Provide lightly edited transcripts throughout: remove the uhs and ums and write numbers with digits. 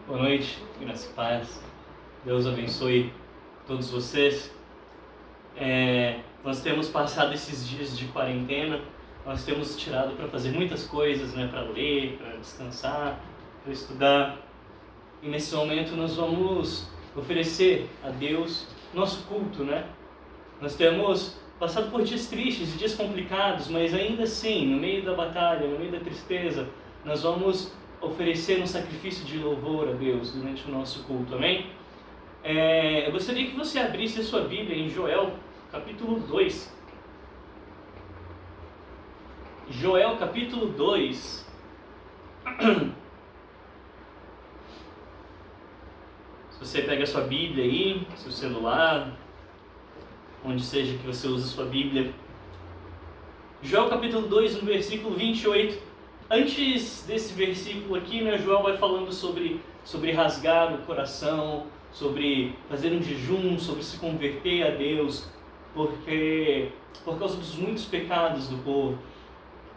Boa noite, graça e paz. Deus abençoe todos vocês. Nós temos passado esses dias de quarentena, nós temos tirado para fazer muitas coisas, para ler, para descansar, para estudar. E nesse momento nós vamos oferecer a Deus nosso culto, Nós temos passado por dias tristes, dias complicados, mas ainda assim, no meio da batalha, no meio da tristeza, nós vamos oferecer um sacrifício de louvor a Deus durante o nosso culto, amém? Eu gostaria que você abrisse a sua Bíblia em Joel, capítulo 2. Joel, capítulo 2. Se você pega a sua Bíblia aí, seu celular, onde seja que você use a sua Bíblia. Joel, capítulo 2, no versículo 28. Antes desse versículo aqui, Joel vai falando sobre rasgar o coração, sobre fazer um jejum, sobre se converter a Deus, porque por causa dos muitos pecados do povo.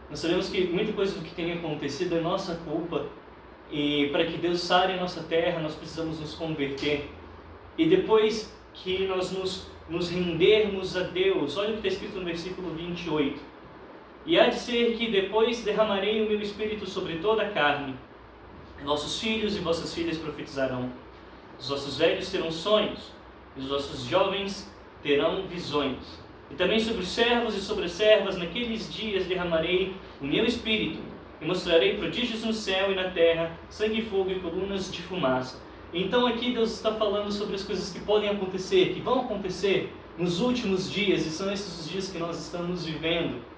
Nós sabemos que muita coisa do que tem acontecido é nossa culpa, e para que Deus sare a nossa terra, nós precisamos nos converter. E depois que nós nos rendermos a Deus, olha o que está escrito no versículo 28. E há de ser que depois derramarei o meu espírito sobre toda a carne. Vossos filhos e vossas filhas profetizarão. Os vossos velhos terão sonhos, e os vossos jovens terão visões. E também sobre os servos e sobre as servas, naqueles dias derramarei o meu espírito, e mostrarei prodígios no céu e na terra, sangue e fogo e colunas de fumaça. Então aqui Deus está falando sobre as coisas que podem acontecer, que vão acontecer nos últimos dias, e são esses os dias que nós estamos vivendo.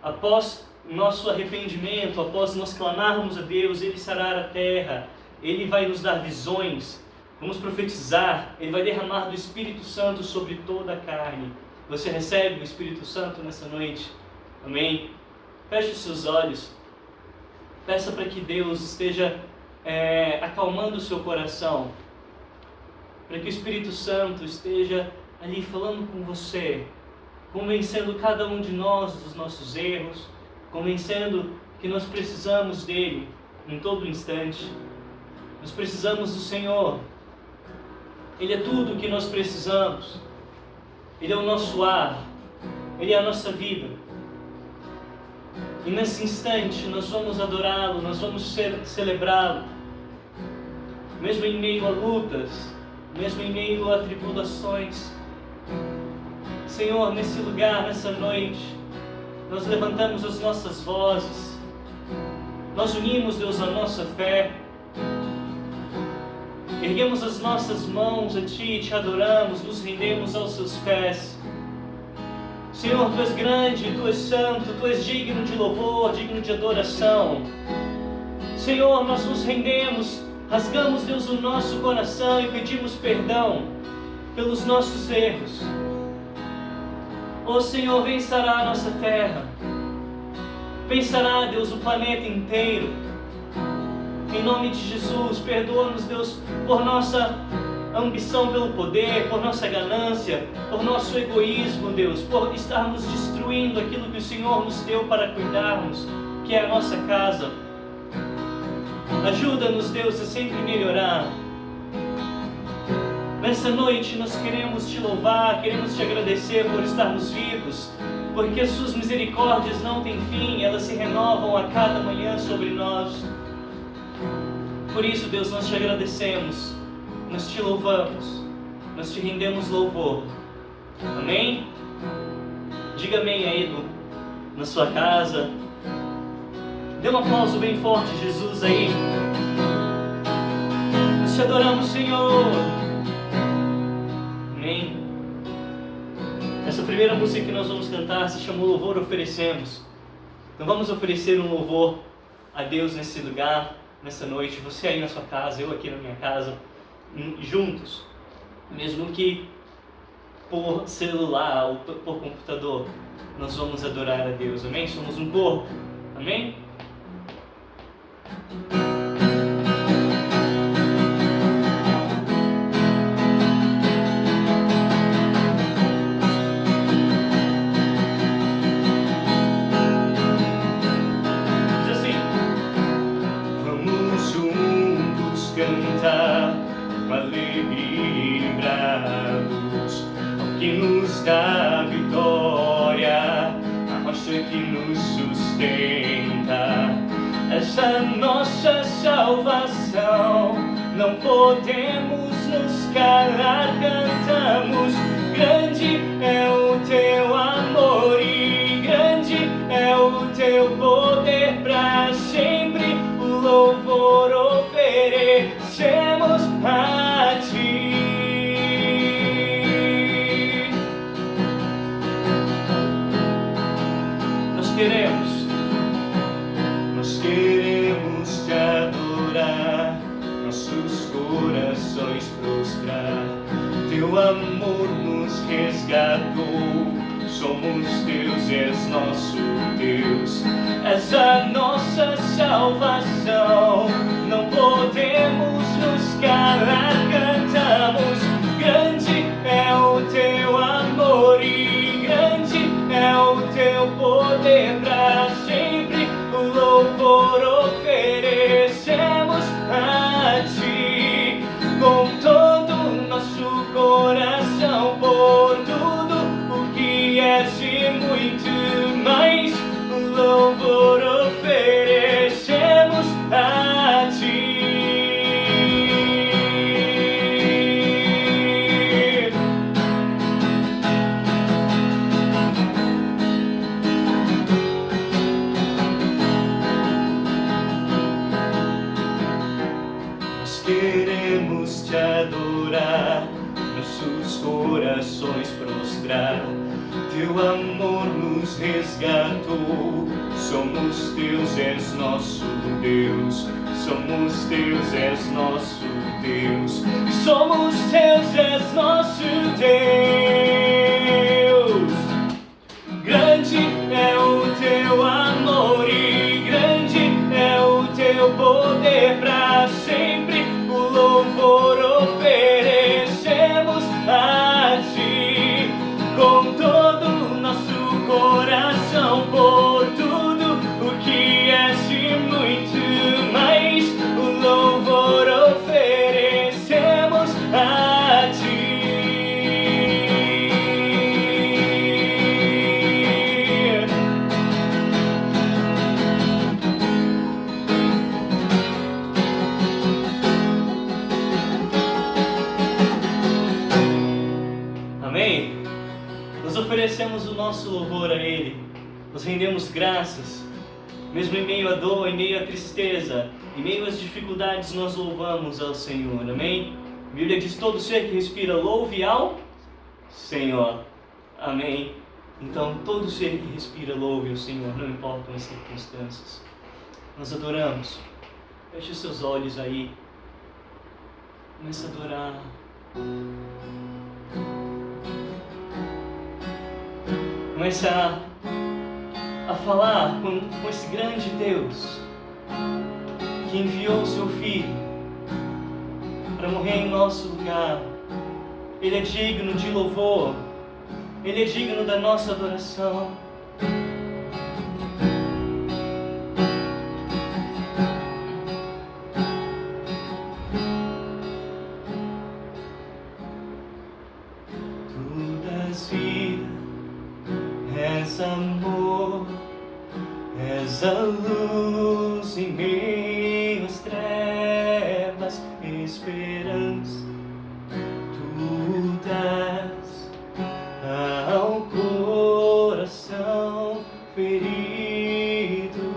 Após nosso arrependimento, após nós clamarmos a Deus, Ele sarar a terra, Ele vai nos dar visões, vamos profetizar, Ele vai derramar do Espírito Santo sobre toda a carne. Você recebe o Espírito Santo nessa noite? Amém? Feche os seus olhos, peça para que Deus esteja acalmando o seu coração, para que o Espírito Santo esteja ali falando com você, convencendo cada um de nós dos nossos erros, convencendo que nós precisamos dele em todo instante. Nós precisamos do Senhor. Ele é tudo o que nós precisamos. Ele é o nosso ar. Ele é a nossa vida. E nesse instante nós vamos adorá-lo, nós vamos celebrá-lo. Mesmo em meio a lutas, mesmo em meio a tribulações. Senhor, nesse lugar, nessa noite, nós levantamos as nossas vozes, nós unimos, Deus, a nossa fé, erguemos as nossas mãos a Ti, Te adoramos, nos rendemos aos Seus pés. Senhor, Tu és grande, Tu és santo, Tu és digno de louvor, digno de adoração. Senhor, nós nos rendemos, rasgamos, Deus, o nosso coração e pedimos perdão pelos nossos erros. Ó Senhor, vem sarar a nossa terra, vem sarar, Deus, o planeta inteiro. Em nome de Jesus, perdoa-nos, Deus, por nossa ambição pelo poder, por nossa ganância, por nosso egoísmo, Deus, por estarmos destruindo aquilo que o Senhor nos deu para cuidarmos, que é a nossa casa. Ajuda-nos, Deus, a sempre melhorar. Nessa noite nós queremos Te louvar, queremos Te agradecer por estarmos vivos, porque as Suas misericórdias não têm fim, elas se renovam a cada manhã sobre nós. Por isso, Deus, nós Te agradecemos, nós Te louvamos, nós Te rendemos louvor. Amém? Diga amém aí na sua casa. Dê um aplauso bem forte, Jesus, aí. Nós Te adoramos, Senhor. Amém? Essa primeira música que nós vamos cantar se chama Louvor Oferecemos. Então vamos oferecer um louvor a Deus nesse lugar, nessa noite. Você aí na sua casa, eu aqui na minha casa, juntos. Mesmo que por celular ou por computador, nós vamos adorar a Deus. Amém? Somos um corpo. Amém? cantar com alegria e brados, ao que nos dá vitória, a rocha que nos sustenta. Essa nossa salvação, não podemos nos calar, cantamos. Grande é o teu amor e grande é o teu poder, para sempre o louvor oferecemos a ti. Nós queremos te adorar, nossos corações prostrar. Teu amor nos resgatou, somos teus, és nosso Deus. És a nossa salvação, não podemos nos calar, cantamos. Grande é o teu amor e grande é o teu poder, para sempre o louvor oferecemos a ti. Com todo o nosso coração, por tudo o que és e muito mais, o louvor oferecemos a ti. Nós queremos te adorar, nossos corações prostrar. Teu amor nos resgatou, somos teus, és nosso Deus. Somos teus, és nosso Deus. Somos teus, és nosso Deus. Grande é o teu amor e grande é o teu poder, para sempre o louvor oferecemos a ti. Com todo o nosso coração, por tudo o que és e muito mais, o louvor oferecemos a ti. Amém? Nós oferecemos o nosso louvor a Ele, nós rendemos graças, mesmo em meio à dor, em meio à tristeza, em meio às dificuldades, nós louvamos ao Senhor, amém? A Bíblia diz: todo ser que respira louve ao Senhor, amém? Então todo ser que respira louve ao Senhor, não importam as circunstâncias. Nós adoramos. Feche os seus olhos aí, comece a adorar. Comece a falar com esse grande Deus que enviou o seu Filho para morrer em nosso lugar. Ele é digno de louvor, Ele é digno da nossa adoração. Tu das vida, és amor, és a luz em meio às trevas, esperança. Tu dás ao coração ferido.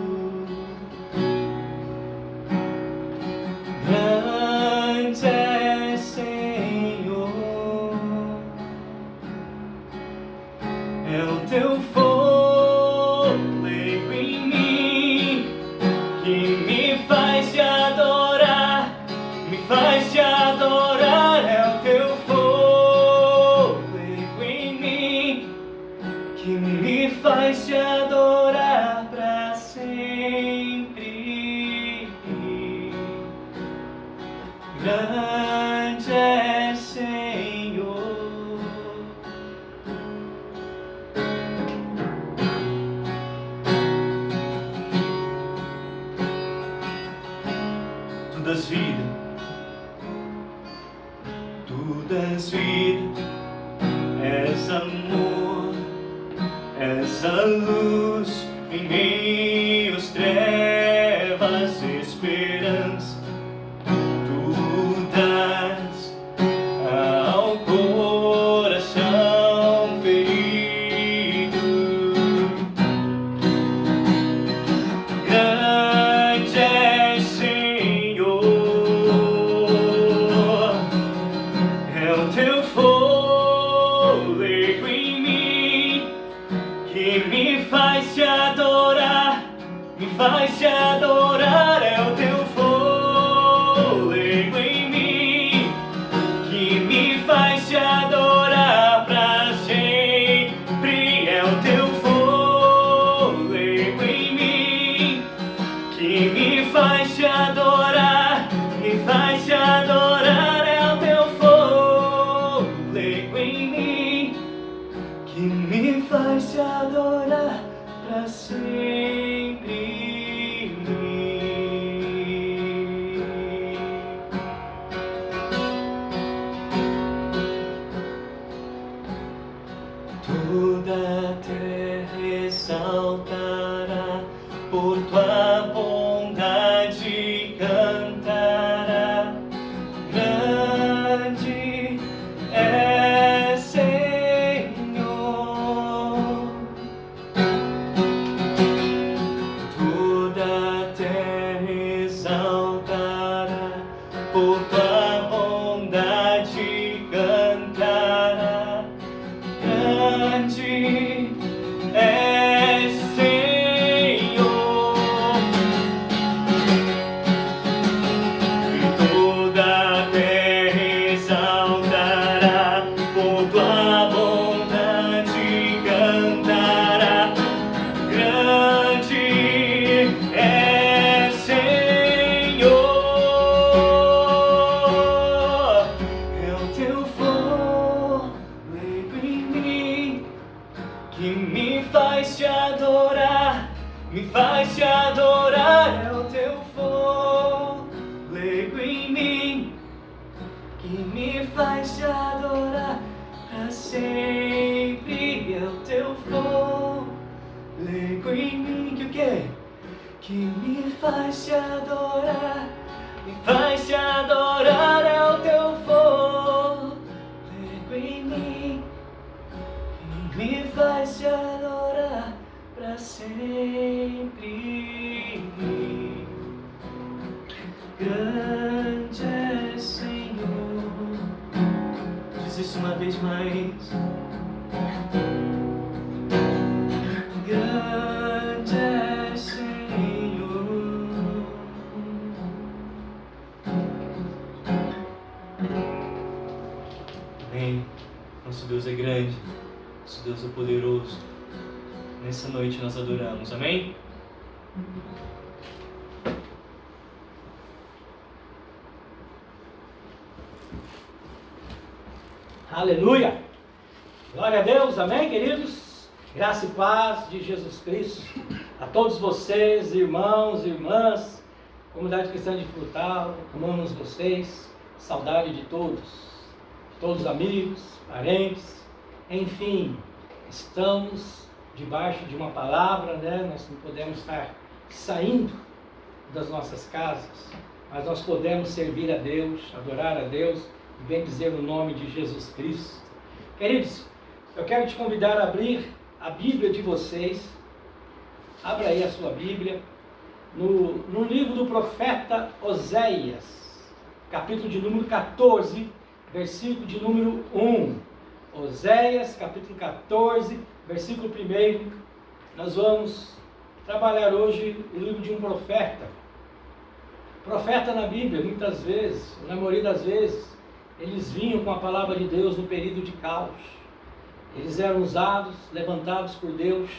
Grande é, Senhor, é o teu fôlego em mim que me faz te adorar, me faz te adorar. É o teu fôlego em mim que me faz te adorar para sempre. Grande é, Senhor. Tu das vida, Tu dás vida, és amor, és a luz em meio às trevas, esperança. Tu dás ao coração ferido. Grande és, Senhor, é o teu fôlego em mim que me faz te adorar, me faz te adorar. É o teu fôlego em mim que me faz te adorar pra sempre. É o teu fôlego em mim que me faz te adorar, me faz te adorar. É o teu fôlego em mim que me faz te adorar pra sempre. Toda a terra exaltará, por tua bondade cantará. Grande é, Senhor. Toda a terra exaltará, por tua bondade cantará. Grande é, Senhor. E toda a terra exaltará, por tua bondade cantará. Grande é, Senhor. É o teu fôlego em mim que me faz te adorar, me faz te adorar. É o teu fôlego em mim que me faz te adorar pra sempre. É o teu fôlego em mim que o quê? Que me faz te adorar, me faz te adorar. É o teu fôlego em mim que me faz te adorar pra sempre. Grande é, Senhor. Diz isso uma vez mais. Grande é, Senhor. Amém. Nosso Deus é grande, nosso Deus é poderoso. Nessa noite nós adoramos, amém? Aleluia! Glória a Deus, amém, queridos? Graça e paz de Jesus Cristo a todos vocês, irmãos e irmãs, comunidade cristã de Frutal, amamos vocês, saudade de todos os amigos, parentes, enfim, estamos debaixo de uma palavra, né? Nós não podemos estar saindo das nossas casas, mas nós podemos servir a Deus, adorar a Deus e bendizer o nome de Jesus Cristo. Queridos, eu quero te convidar a abrir a Bíblia de vocês. Abra aí a sua Bíblia no livro do profeta Oséias, capítulo de número 14, versículo de número 1. Oséias, capítulo 14, versículo 1. Nós vamos trabalhar hoje o livro de um profeta. Profeta na Bíblia, muitas vezes, na maioria das vezes, eles vinham com a palavra de Deus no período de caos. Eles eram usados, levantados por Deus,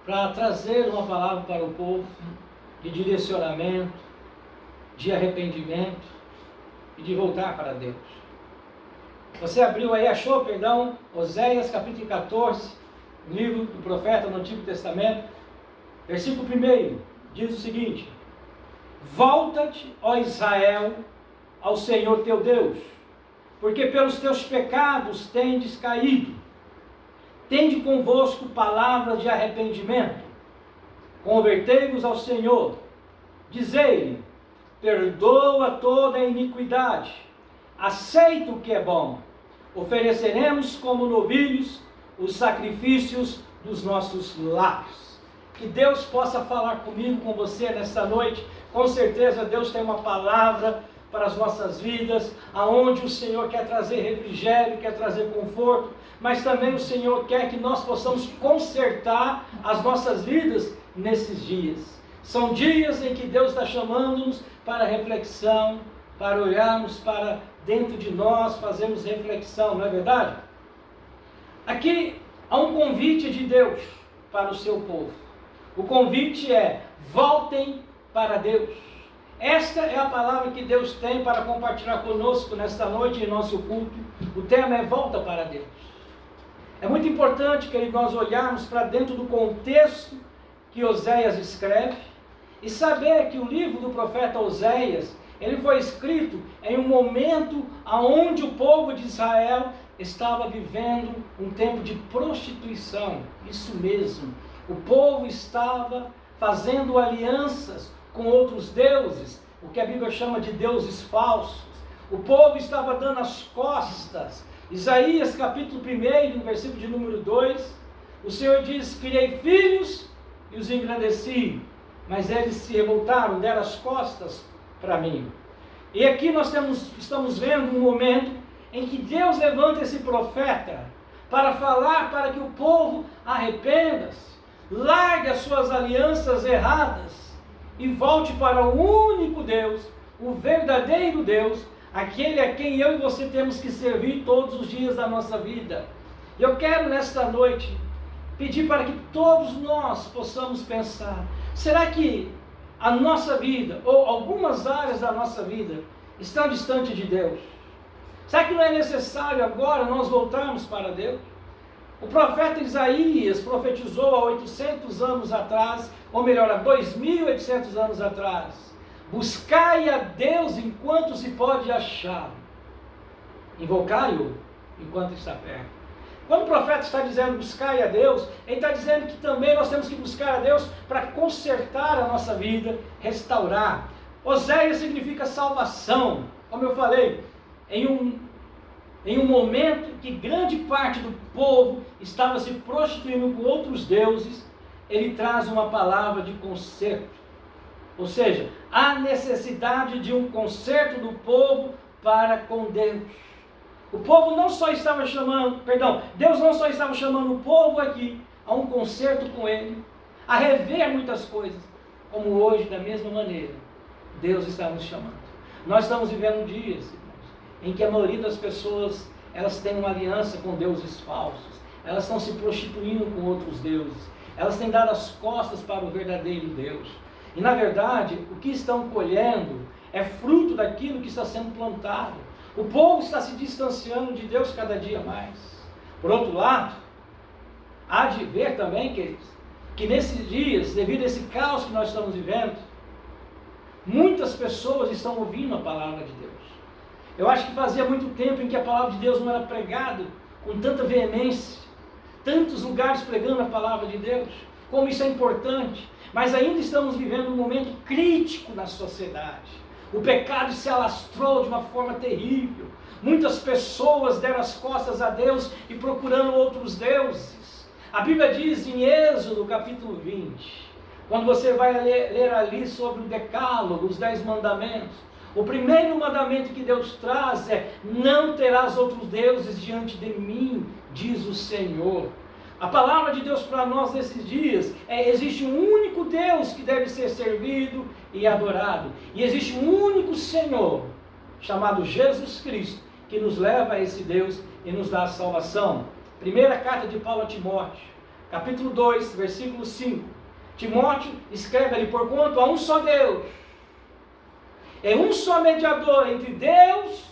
para trazer uma palavra para o povo de direcionamento, de arrependimento e de voltar para Deus. Você abriu aí, achou, perdão, Oséias capítulo 14, livro do profeta no Antigo Testamento, versículo 1, diz o seguinte: Volta-te, ó Israel, ao Senhor teu Deus, porque pelos teus pecados tendes caído. Tende convosco palavra de arrependimento. Convertei-vos ao Senhor. Dizei-lhe: perdoa toda a iniquidade. Aceita o que é bom. Ofereceremos como novilhos os sacrifícios dos nossos lábios. Que Deus possa falar comigo, com você nesta noite. Com certeza Deus tem uma palavra para as nossas vidas, aonde o Senhor quer trazer refrigério, quer trazer conforto, mas também o Senhor quer que nós possamos consertar as nossas vidas nesses dias. São dias em que Deus está chamando-nos para reflexão, para olharmos para dentro de nós, fazermos reflexão, não é verdade? Aqui há um convite de Deus para o seu povo. O convite é: voltem para Deus. Esta é a palavra que Deus tem para compartilhar conosco nesta noite em nosso culto. O tema é: volta para Deus. É muito importante que nós olharmos para dentro do contexto que Oséias escreve e saber que o livro do profeta Oséias, ele foi escrito em um momento onde o povo de Israel estava vivendo um tempo de prostituição. Isso mesmo, o povo estava fazendo alianças com outros deuses, o que a Bíblia chama de deuses falsos. O povo estava dando as costas. Isaías capítulo 1, no versículo de número 2, o Senhor diz: criei filhos e os engrandeci, mas eles se revoltaram, deram as costas para mim. E aqui nós estamos vendo um momento em que Deus levanta esse profeta para falar para que o povo arrependa-se, largue as suas alianças erradas e volte para o único Deus, o verdadeiro Deus, aquele a quem eu e você temos que servir todos os dias da nossa vida. Eu quero nesta noite pedir para que todos nós possamos pensar: será que a nossa vida, ou algumas áreas da nossa vida, estão distante de Deus? Será que não é necessário agora nós voltarmos para Deus? O profeta Isaías profetizou há 800 anos atrás, ou melhor, há 2.800 anos atrás: buscai a Deus enquanto se pode achar, invocai-o enquanto está perto. Quando o profeta está dizendo buscai a Deus, ele está dizendo que também nós temos que buscar a Deus para consertar a nossa vida, restaurar. Oséias significa salvação. Como eu falei, em um momento que grande parte do povo estava se prostituindo com outros deuses, ele traz uma palavra de conserto. Ou seja, há necessidade de um conserto do povo para com Deus. O povo não só estava Deus não só estava chamando o povo aqui a um conserto com ele, a rever muitas coisas, como hoje, da mesma maneira, Deus está nos chamando. Nós estamos vivendo dias, irmãos, em que a maioria das pessoas, elas têm uma aliança com deuses falsos, elas estão se prostituindo com outros deuses, elas têm dado as costas para o verdadeiro Deus. E na verdade, o que estão colhendo é fruto daquilo que está sendo plantado. O povo está se distanciando de Deus cada dia mais. Por outro lado, há de ver também, queridos, que nesses dias, devido a esse caos que nós estamos vivendo, muitas pessoas estão ouvindo a palavra de Deus. Eu acho que fazia muito tempo em que a palavra de Deus não era pregada com tanta veemência, tantos lugares pregando a palavra de Deus, como isso é importante. Mas ainda estamos vivendo um momento crítico na sociedade. O pecado se alastrou de uma forma terrível. Muitas pessoas deram as costas a Deus e procurando outros deuses. A Bíblia diz em Êxodo capítulo 20, quando você vai ler ali sobre o decálogo, os 10 mandamentos, o primeiro mandamento que Deus traz é: não terás outros deuses diante de mim, diz o Senhor. A palavra de Deus para nós nesses dias é: existe um único Deus que deve ser servido e adorado. E existe um único Senhor, chamado Jesus Cristo, que nos leva a esse Deus e nos dá a salvação. Primeira carta de Paulo a Timóteo, capítulo 2, versículo 5. Timóteo escreve ali: porquanto há um só Deus, é um só mediador entre Deus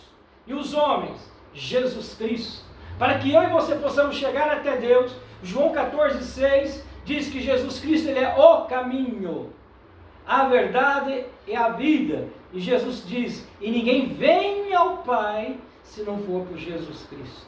e os homens, Jesus Cristo. Para que eu e você possamos chegar até Deus, João 14,6 diz que Jesus Cristo, ele é o caminho, a verdade e a vida. E Jesus diz: e ninguém vem ao Pai se não for por Jesus Cristo.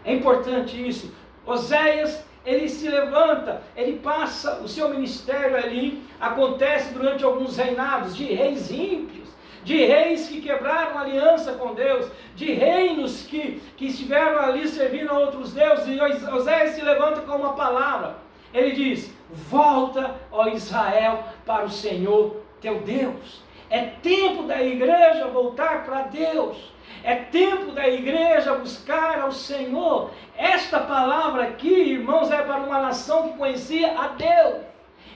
É importante isso. Oséias, ele se levanta, ele passa, o seu ministério ali acontece durante alguns reinados de reis ímpios, de reis que quebraram aliança com Deus, de reinos que estiveram ali servindo a outros deuses, e Oséias se levanta com uma palavra. Ele diz: volta, ó Israel, para o Senhor teu Deus. É tempo da igreja voltar para Deus. É tempo da igreja buscar ao Senhor. Esta palavra aqui, irmãos, é para uma nação que conhecia a Deus.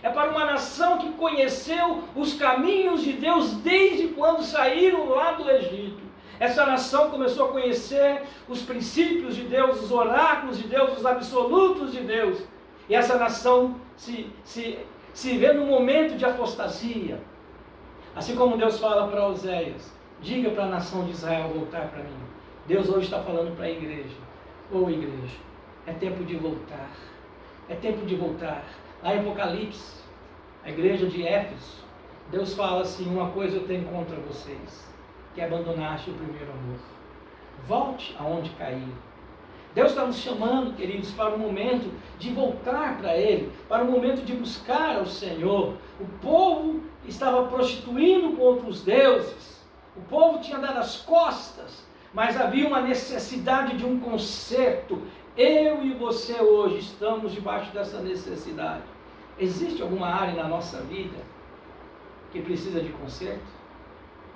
É para uma nação que conheceu os caminhos de Deus desde quando saíram lá do Egito. Essa nação começou a conhecer os princípios de Deus, os oráculos de Deus, os absolutos de Deus. E essa nação se vê num momento de apostasia. Assim como Deus fala para Oséias: diga para a nação de Israel voltar para mim. Deus hoje está falando para a igreja: ô igreja, é tempo de voltar. É tempo de voltar. Lá em Apocalipse, a igreja de Éfeso, Deus fala assim: uma coisa eu tenho contra vocês, que abandonaste o primeiro amor. Volte aonde caiu. Deus está nos chamando, queridos, para o momento de voltar para Ele, para o momento de buscar ao Senhor. O povo estava prostituindo com outros deuses, o povo tinha dado as costas, mas havia uma necessidade de um conserto. Eu e você hoje estamos debaixo dessa necessidade. Existe alguma área na nossa vida que precisa de conserto?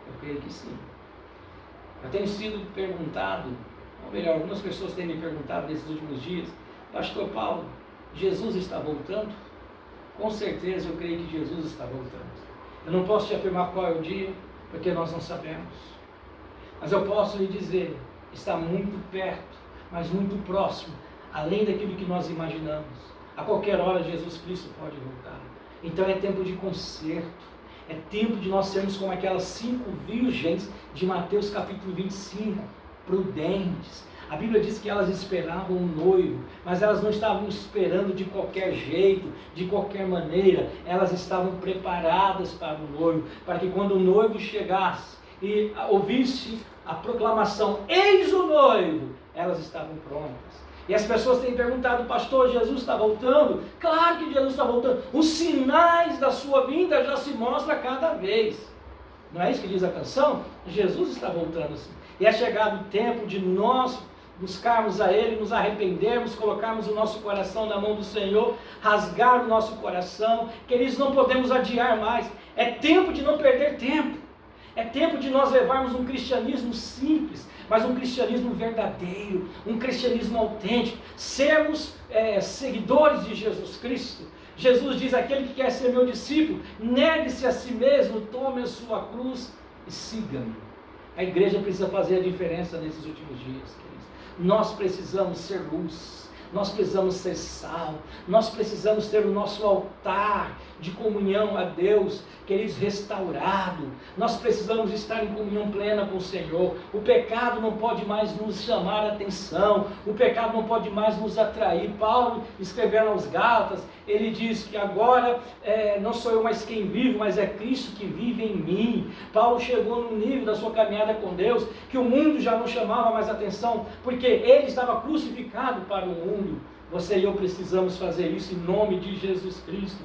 Eu creio que sim. Eu tenho sido perguntado, ou melhor, algumas pessoas têm me perguntado nesses últimos dias: pastor Paulo, Jesus está voltando? Com certeza eu creio que Jesus está voltando. Eu não posso te afirmar qual é o dia, porque nós não sabemos. Mas eu posso lhe dizer: está muito perto, mas muito próximo, além daquilo que nós imaginamos. A qualquer hora Jesus Cristo pode voltar. Então é tempo de conserto. É tempo de nós sermos como aquelas 5 virgens de Mateus capítulo 25, prudentes. A Bíblia diz que elas esperavam o noivo, mas elas não estavam esperando de qualquer jeito, de qualquer maneira. Elas estavam preparadas para o noivo, para que quando o noivo chegasse e ouvisse a proclamação: eis o noivo, elas estavam prontas. E as pessoas têm perguntado: pastor, Jesus está voltando? Claro que Jesus está voltando. Os sinais da sua vinda já se mostram a cada vez. Não é isso que diz a canção? Jesus está voltando sim. E é chegado o tempo de nós buscarmos a Ele, nos arrependermos, colocarmos o nosso coração na mão do Senhor, rasgar o nosso coração. Queridos, não podemos adiar mais. É tempo de não perder tempo. É tempo de nós levarmos um cristianismo simples, mas um cristianismo verdadeiro, um cristianismo autêntico, sermos seguidores de Jesus Cristo. Jesus diz: aquele que quer ser meu discípulo, negue-se a si mesmo, tome a sua cruz e siga-me. A igreja precisa fazer a diferença nesses últimos dias, queridos. Nós precisamos ser luz, nós precisamos ser sal, nós precisamos ter o nosso altar de comunhão a Deus, queridos, restaurado. Nós precisamos estar em comunhão plena com o Senhor. O pecado não pode mais nos chamar a atenção, o pecado não pode mais nos atrair. Paulo, escrevendo aos Gálatas, ele diz que agora não sou eu mais quem vive, mas é Cristo que vive em mim. Paulo chegou num nível da sua caminhada com Deus que o mundo já não chamava mais atenção, porque ele estava crucificado para o mundo. Você e eu precisamos fazer isso em nome de Jesus Cristo.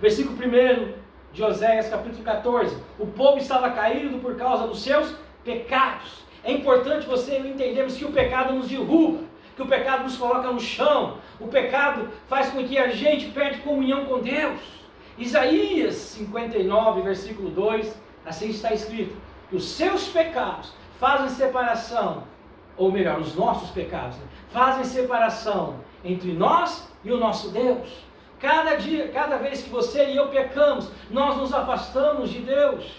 Versículo 1 de Oséias capítulo 14: o povo estava caído por causa dos seus pecados. É importante você e eu entendermos que o pecado nos derruba, que o pecado nos coloca no chão, o pecado faz com que a gente perde comunhão com Deus. Isaías 59 versículo 2, assim está escrito: que os seus pecados fazem separação, ou melhor, os nossos pecados, fazem separação entre nós e o nosso Deus. Cada dia, cada vez que você e eu pecamos, nós nos afastamos de Deus.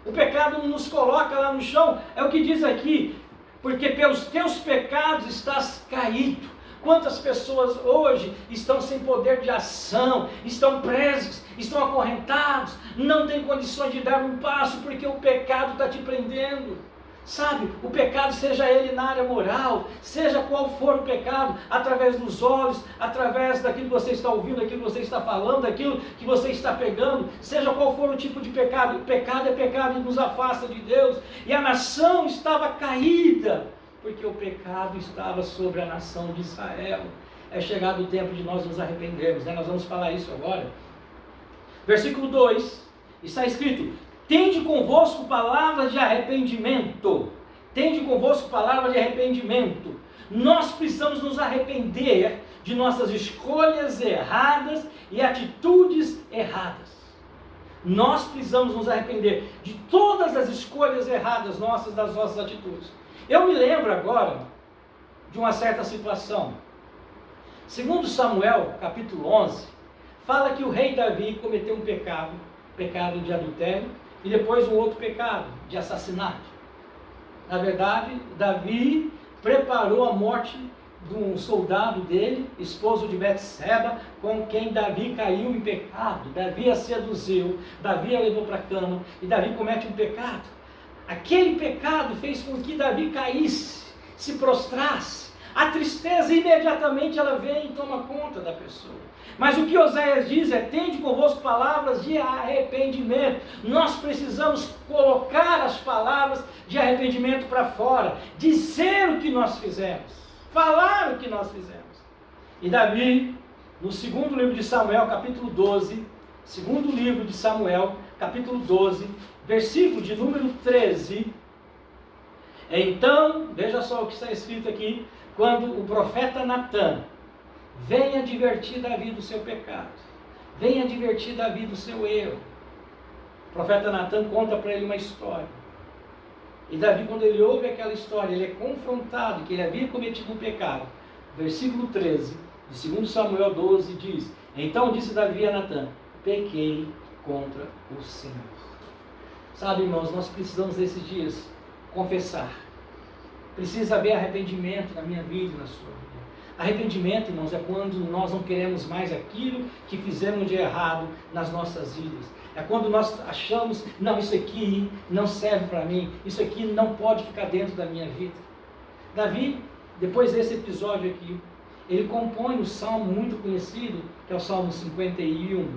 O pecado nos coloca lá no chão. É o que diz aqui: porque pelos teus pecados estás caído. Quantas pessoas hoje estão sem poder de ação, estão presos, estão acorrentados, não têm condições de dar um passo, porque o pecado está te prendendo. Sabe, o pecado, seja ele na área moral, seja qual for o pecado, através dos olhos, através daquilo que você está ouvindo, daquilo que você está falando, daquilo que você está pegando, seja qual for o tipo de pecado, o pecado é pecado e nos afasta de Deus. E a nação estava caída, porque o pecado estava sobre a nação de Israel. É chegado o tempo de nós nos arrependermos, né? Nós vamos falar isso agora. Versículo 2, está escrito: tende convosco palavras de arrependimento. Tende convosco palavras de arrependimento. Nós precisamos nos arrepender de nossas escolhas erradas e atitudes erradas. Nós precisamos nos arrepender de todas as escolhas erradas nossas, das nossas atitudes. Eu me lembro agora de uma certa situação. Segundo Samuel, capítulo 11, fala que o rei Davi cometeu um pecado de adultério, e depois um outro pecado, de assassinato. Na verdade, Davi preparou a morte de um soldado dele, esposo de Betseba, com quem Davi caiu em pecado. Davi a seduziu, Davi a levou para a cama, e Davi comete um pecado. Aquele pecado fez com que Davi caísse, se prostrasse. A tristeza imediatamente ela vem e toma conta da pessoa. Mas o que Oséias diz é: tende convosco palavras de arrependimento. Nós precisamos colocar as palavras de arrependimento para fora, dizer o que nós fizemos, falar o que nós fizemos. E Davi, no segundo livro de Samuel, capítulo 12, segundo livro de Samuel, capítulo 12, versículo de número 13, então, veja só o que está escrito aqui: quando o profeta Natã vem advertir Davi do seu pecado, vem advertir Davi do seu erro, o profeta Natã conta para ele uma história. E Davi, quando ele ouve aquela história, ele é confrontado que ele havia cometido um pecado. Versículo 13 de 2 Samuel 12 diz: então disse Davi a Natã: pequei contra o Senhor. Sabe, irmãos, nós precisamos nesses dias confessar. Precisa haver arrependimento na minha vida e na sua vida. Arrependimento, irmãos, é quando nós não queremos mais aquilo que fizemos de errado nas nossas vidas. É quando nós achamos: não, isso aqui não serve para mim, isso aqui não pode ficar dentro da minha vida. Davi, depois desse episódio aqui, ele compõe um salmo muito conhecido, que é o Salmo 51.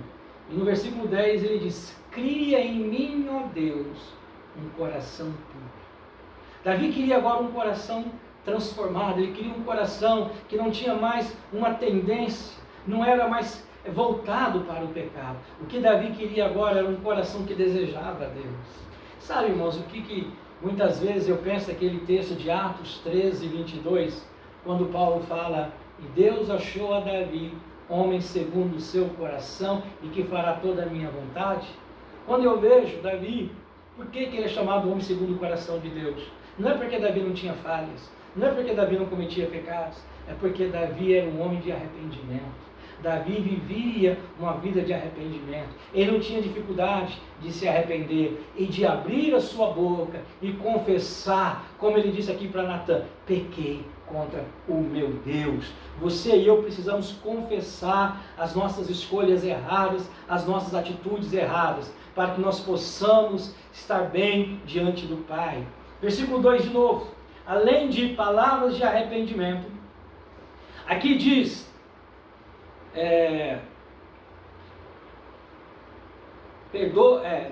E no versículo 10 ele diz: cria em mim, ó Deus, um coração puro. Davi queria agora um coração transformado, ele queria um coração que não tinha mais uma tendência, não era mais voltado para o pecado. O que Davi queria agora era um coração que desejava a Deus. Sabe, irmãos, o que muitas vezes eu penso naquele texto de Atos 13, 22, quando Paulo fala: e Deus achou a Davi homem segundo o seu coração e que fará toda a minha vontade. Quando eu vejo Davi, por que ele é chamado homem segundo o coração de Deus? Não é porque Davi não tinha falhas, não é porque Davi não cometia pecados, é porque Davi era um homem de arrependimento. Davi vivia uma vida de arrependimento. Ele não tinha dificuldade de se arrepender e de abrir a sua boca e confessar, como ele disse aqui para Natã: pequei contra o meu Deus. Você e eu precisamos confessar as nossas escolhas erradas, as nossas atitudes erradas, para que nós possamos estar bem diante do Pai. Versículo 2 de novo: além de palavras de arrependimento, aqui diz: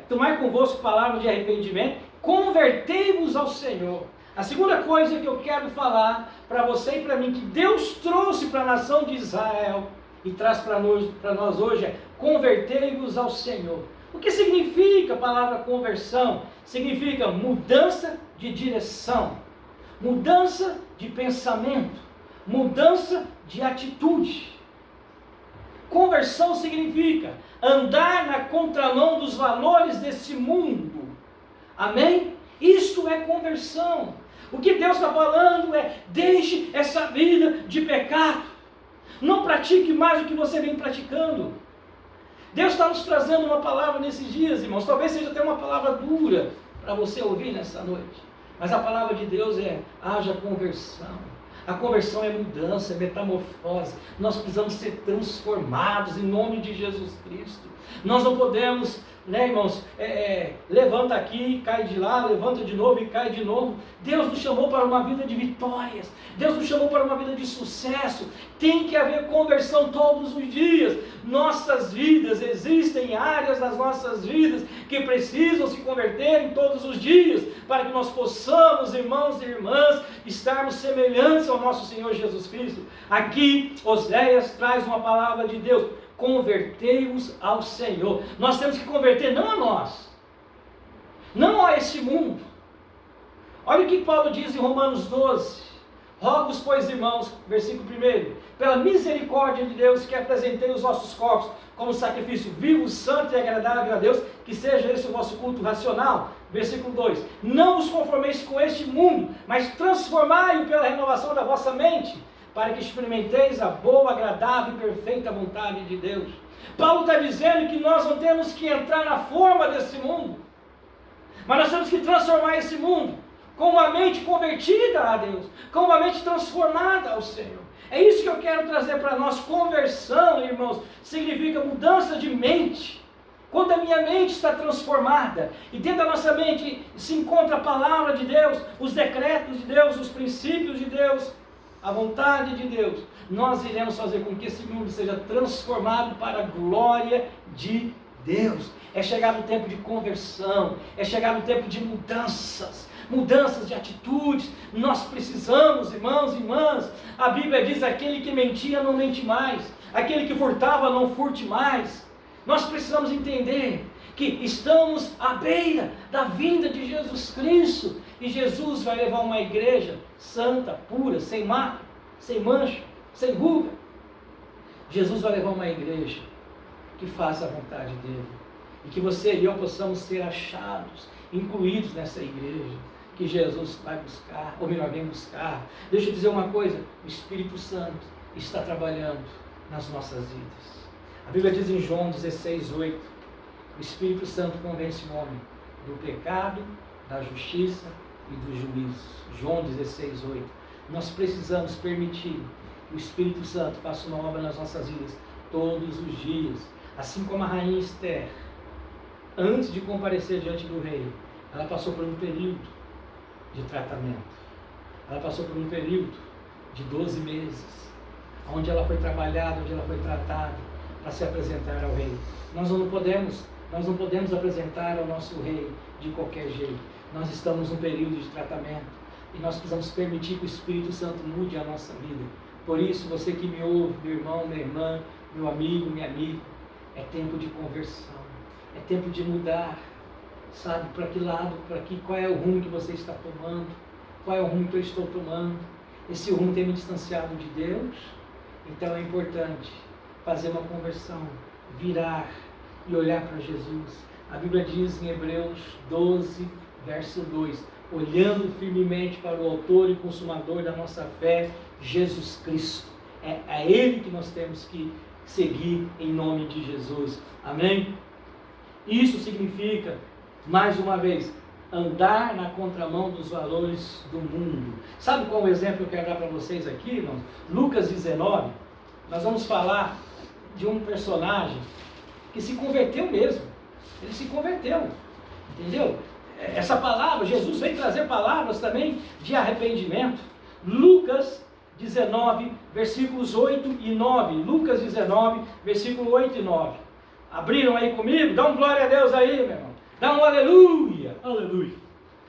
tomai convosco palavras de arrependimento, convertei-vos ao Senhor. A segunda coisa que eu quero falar para você e para mim, que Deus trouxe para a nação de Israel e traz para nós hoje, é: convertei-vos ao Senhor. O que significa a palavra conversão? Significa mudança de direção, mudança de pensamento, mudança de atitude. Conversão significa andar na contramão dos valores desse mundo. Amém? Isto é conversão. O que Deus está falando é: deixe essa vida de pecado. Não pratique mais o que você vem praticando. Deus está nos trazendo uma palavra nesses dias, irmãos. Talvez seja até uma palavra dura para você ouvir nessa noite. Mas a palavra de Deus é: haja conversão. A conversão é mudança, é metamorfose. Nós precisamos ser transformados em nome de Jesus Cristo. Nós não podemos né, irmãos, levanta aqui, cai de lá, levanta de novo e cai de novo. Deus nos chamou para uma vida de vitórias, Deus nos chamou para uma vida de sucesso. Tem que haver conversão todos os dias. Nossas vidas, existem áreas das nossas vidas que precisam se converter em todos os dias, para que nós possamos, irmãos e irmãs, estarmos semelhantes ao nosso Senhor Jesus Cristo. Aqui, Oséias traz uma palavra de Deus: convertei-vos ao Senhor. Nós temos que converter não a nós, não a este mundo. Olha o que Paulo diz em Romanos 12: rogo-vos, pois, irmãos, versículo 1, pela misericórdia de Deus, que apresentei os vossos corpos como sacrifício vivo, santo e agradável a Deus, que seja esse o vosso culto racional. Versículo 2: não vos conformeis com este mundo, mas transformai-o pela renovação da vossa mente, para que experimenteis a boa, agradável e perfeita vontade de Deus. Paulo está dizendo que nós não temos que entrar na forma desse mundo, mas nós temos que transformar esse mundo com uma mente convertida a Deus, com uma mente transformada ao Senhor. É isso que eu quero trazer para nós. Conversão, irmãos, significa mudança de mente. Quando a minha mente está transformada, e dentro da nossa mente se encontra a palavra de Deus, os decretos de Deus, os princípios de Deus, a vontade de Deus, nós iremos fazer com que esse mundo seja transformado para a glória de Deus. É chegado o tempo de conversão, é chegado o tempo de mudanças de atitudes. Nós precisamos, irmãos e irmãs, a Bíblia diz: aquele que mentia não mente mais, aquele que furtava não furte mais. Nós precisamos entender que estamos à beira da vinda de Jesus Cristo, e Jesus vai levar uma igreja santa, pura, sem mácula, sem mancha, sem ruga. Jesus vai levar uma igreja que faça a vontade dele, e que você e eu possamos ser achados, incluídos nessa igreja que Jesus vai buscar, ou melhor, vem buscar. Deixa eu dizer uma coisa: o Espírito Santo está trabalhando nas nossas vidas. A Bíblia diz em João 16:8, o Espírito Santo convence o homem do pecado, da justiça e do juízo. João 16:8. Nós precisamos permitir que o Espírito Santo faça uma obra nas nossas vidas todos os dias. Assim como a rainha Esther, antes de comparecer diante do rei, ela passou por um período de tratamento. Ela passou por um período de 12 meses, onde ela foi trabalhada, onde ela foi tratada, para se apresentar ao rei. Nós não podemos apresentar ao nosso rei de qualquer jeito. Nós estamos num período de tratamento, e nós precisamos permitir que o Espírito Santo mude a nossa vida. Por isso, você que me ouve, meu irmão, minha irmã, meu amigo, minha amiga, é tempo de conversão, é tempo de mudar. Sabe para que lado, qual é o rumo que você está tomando, qual é o rumo que eu estou tomando? Esse rumo tem me distanciado de Deus? Então é importante fazer uma conversão, virar e olhar para Jesus. A Bíblia diz em Hebreus 12, verso 2, olhando firmemente para o autor e consumador da nossa fé, Jesus Cristo. É a Ele que nós temos que seguir em nome de Jesus. Amém? Isso significa, mais uma vez, andar na contramão dos valores do mundo. Sabe qual é o exemplo que eu quero dar para vocês aqui, irmãos? Lucas 19, nós vamos falar de um personagem que se converteu mesmo. Ele se converteu, entendeu? Essa palavra, Jesus vem trazer palavras também de arrependimento. Lucas 19, versículos 8 e 9. Lucas 19, versículo 8 e 9. Abriram aí comigo? Dá um glória a Deus aí, meu irmão. Dá um aleluia. Aleluia.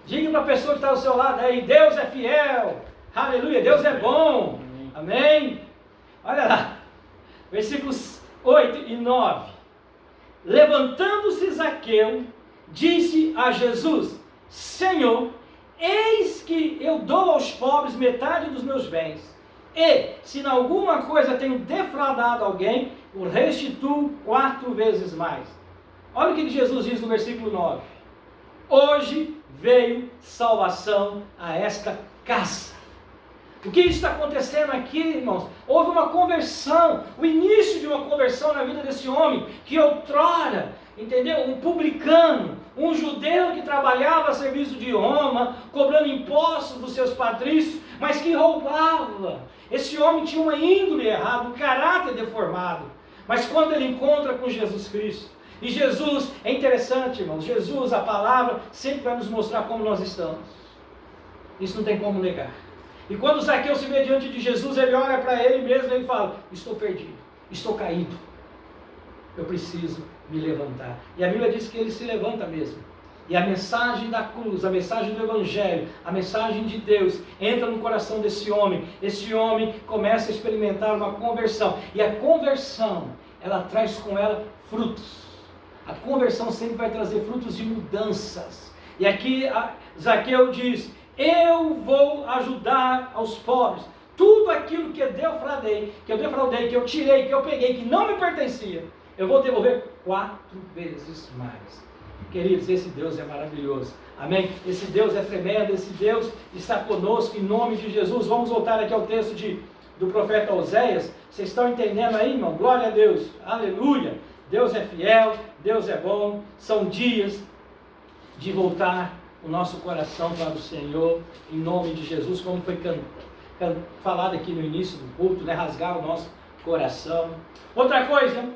Diga para a pessoa que está ao seu lado aí: Deus é fiel. Aleluia. Deus é bom. Amém. Olha lá. Versículos 8 e 9. Levantando-se Zaqueu, disse a Jesus: Senhor, eis que eu dou aos pobres metade dos meus bens, e se em alguma coisa tenho defraudado alguém, o restituo 4 vezes mais. Olha o que Jesus diz no versículo 9. Hoje veio salvação a esta casa. O que está acontecendo aqui, irmãos? Houve uma conversão, o início de uma conversão na vida desse homem, que outrora, entendeu? Um publicano, um judeu que trabalhava a serviço de Roma, cobrando impostos dos seus patrícios, mas que roubava. Esse homem tinha uma índole errada, um caráter deformado. Mas quando ele encontra com Jesus Cristo, E Jesus, é interessante, irmãos, Jesus, a palavra, sempre vai nos mostrar como nós estamos. Isso não tem como negar. E quando Zaqueu se vê diante de Jesus, ele olha para ele mesmo e ele fala: estou perdido, estou caído, eu preciso me levantar. E a Bíblia diz que ele se levanta mesmo. E a mensagem da cruz, a mensagem do Evangelho, a mensagem de Deus entra no coração desse homem. Esse homem começa a experimentar uma conversão. E a conversão, ela traz com ela frutos. A conversão sempre vai trazer frutos de mudanças. E aqui Zaqueu diz: eu vou ajudar aos pobres. Tudo aquilo que eu defraudei, que eu tirei, que eu peguei, que não me pertencia, eu vou devolver 4 vezes mais. Queridos, esse Deus é maravilhoso. Amém? Esse Deus é tremendo, esse Deus está conosco em nome de Jesus. Vamos voltar aqui ao texto do profeta Oséias. Vocês estão entendendo aí, irmão? Glória a Deus. Aleluia. Deus é fiel, Deus é bom. São dias de voltar o nosso coração para o Senhor, em nome de Jesus, como foi falado aqui no início do culto, né? Rasgar o nosso coração. Outra coisa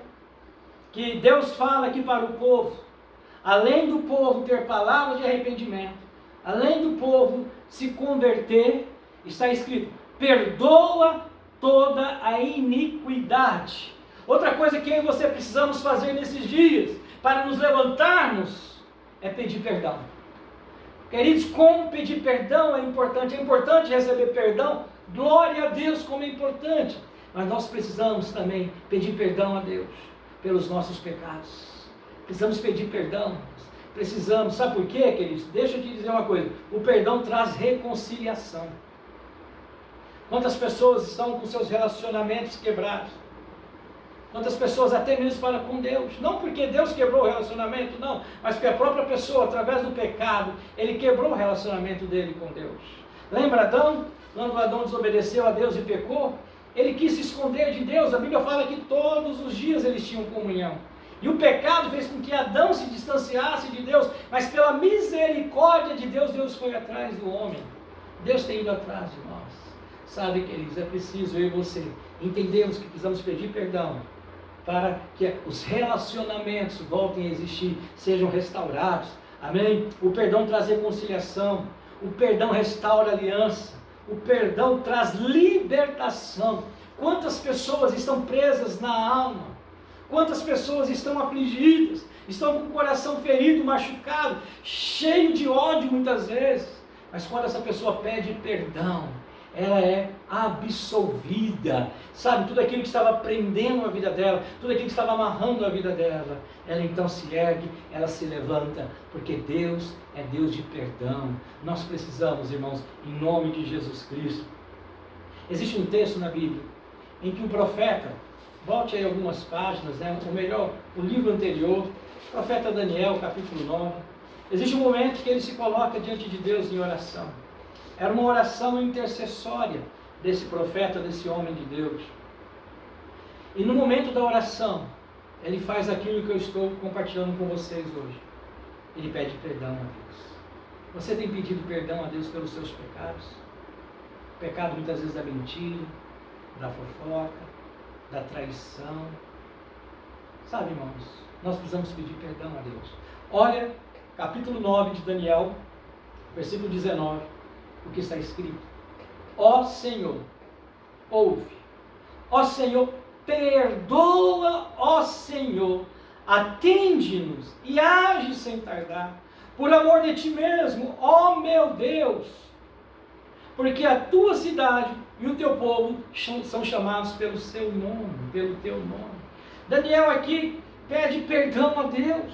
que Deus fala aqui para o povo: além do povo ter palavra de arrependimento, além do povo se converter, está escrito: perdoa toda a iniquidade. Outra coisa que eu e você precisamos fazer nesses dias, para nos levantarmos, é pedir perdão. Queridos, como pedir perdão é importante receber perdão, glória a Deus, como é importante, mas nós precisamos também pedir perdão a Deus pelos nossos pecados. Precisamos pedir perdão, precisamos, sabe por quê, queridos? Deixa eu te dizer uma coisa: o perdão traz reconciliação. Quantas pessoas estão com seus relacionamentos quebrados? Quantas pessoas até mesmo para com Deus? Não porque Deus quebrou o relacionamento, não, mas porque a própria pessoa, através do pecado, ele quebrou o relacionamento dele com Deus. Lembra Adão? Quando Adão desobedeceu a Deus e pecou, ele quis se esconder de Deus. A Bíblia fala que todos os dias eles tinham comunhão. E o pecado fez com que Adão se distanciasse de Deus, mas pela misericórdia de Deus, Deus foi atrás do homem. Deus tem ido atrás de nós. Sabe, queridos, é preciso eu e você entendermos que precisamos pedir perdão para que os relacionamentos voltem a existir, sejam restaurados. Amém? O perdão traz reconciliação, o perdão restaura a aliança, o perdão traz libertação. Quantas pessoas estão presas na alma? Quantas pessoas estão afligidas, estão com o coração ferido, machucado, cheio de ódio muitas vezes, mas quando essa pessoa pede perdão, ela é absolvida, sabe, tudo aquilo que estava prendendo a vida dela, tudo aquilo que estava amarrando a vida dela, ela então se ergue, ela se levanta, porque Deus é Deus de perdão. Nós precisamos, irmãos, em nome de Jesus Cristo. Existe um texto na Bíblia, em que um profeta, volte aí algumas páginas, né? Ou melhor, o livro anterior, profeta Daniel, capítulo 9, existe um momento que ele se coloca diante de Deus em oração. Era uma oração intercessória desse profeta, desse homem de Deus. E no momento da oração, ele faz aquilo que eu estou compartilhando com vocês hoje. Ele pede perdão a Deus. Você tem pedido perdão a Deus pelos seus pecados? Pecado muitas vezes da mentira, da fofoca, da traição. Sabe, irmãos, nós precisamos pedir perdão a Deus. Olha, capítulo 9 de Daniel, versículo 19, o que está escrito: ó Senhor, ouve, ó Senhor, perdoa, ó Senhor, atende-nos e age sem tardar, por amor de ti mesmo, ó meu Deus, porque a tua cidade e o teu povo são chamados pelo seu nome, pelo teu nome. Daniel aqui pede perdão a Deus.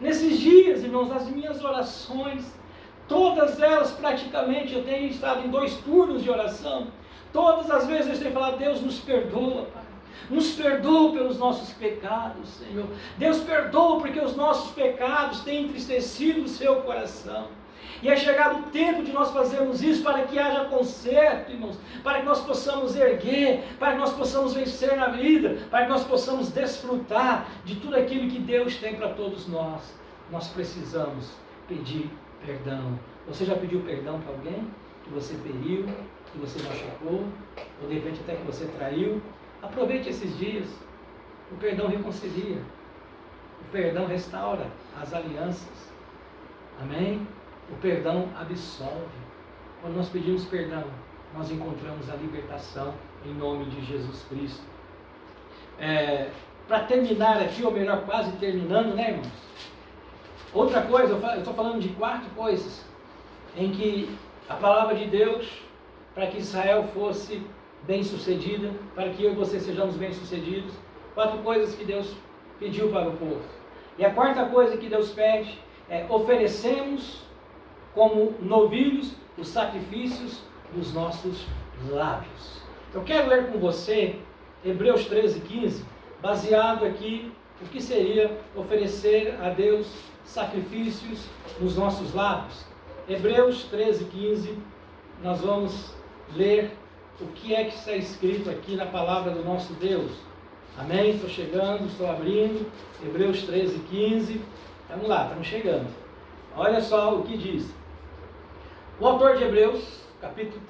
Nesses dias, irmãos, nas minhas orações, todas elas praticamente, eu tenho estado em 2 turnos de oração, todas as vezes eu tenho falado: Deus nos perdoa, Pai. Nos perdoa pelos nossos pecados, Senhor. Deus perdoa porque os nossos pecados têm entristecido o seu coração. E é chegado o tempo de nós fazermos isso para que haja conserto, irmãos, para que nós possamos erguer, para que nós possamos vencer na vida, para que nós possamos desfrutar de tudo aquilo que Deus tem para todos nós. Nós precisamos pedir perdão. Você já pediu perdão para alguém que você feriu, que você machucou, ou de repente até que você traiu? Aproveite esses dias. O perdão reconcilia. O perdão restaura as alianças. Amém? O perdão absolve. Quando nós pedimos perdão, nós encontramos a libertação em nome de Jesus Cristo. Para terminar aqui, ou melhor, quase terminando, né, irmãos? Outra coisa, eu estou falando de 4 coisas em que a palavra de Deus, para que Israel fosse bem-sucedida, para que eu e você sejamos bem-sucedidos, 4 coisas que Deus pediu para o povo. E a 4ª coisa que Deus pede é: oferecemos como novilhos os sacrifícios dos nossos lábios. Eu quero ler com você Hebreus 13:15, baseado aqui o que seria oferecer a Deus sacrifícios nos nossos lábios. Hebreus 13:15, nós vamos ler o que é que está escrito aqui na palavra do nosso Deus. Amém? Estou chegando, estou abrindo. Hebreus 13:15. Vamos lá, estamos chegando. Olha só o que diz. O autor de Hebreus, capítulo